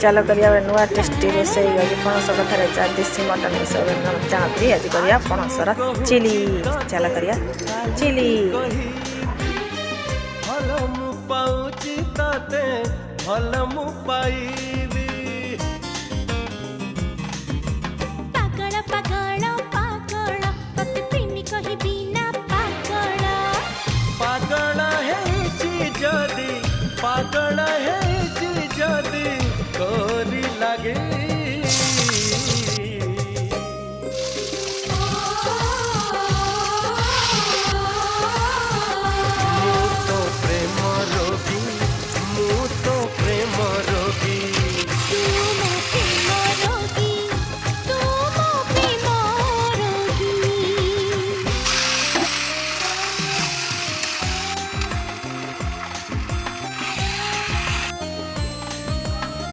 चलो करिया नुआ टेस्टी रोसे पणस कथा देसी मटन सब चाहती आज करिया पणसर चिली। चलो करिया चिली। पागल है जदी कोरी लगे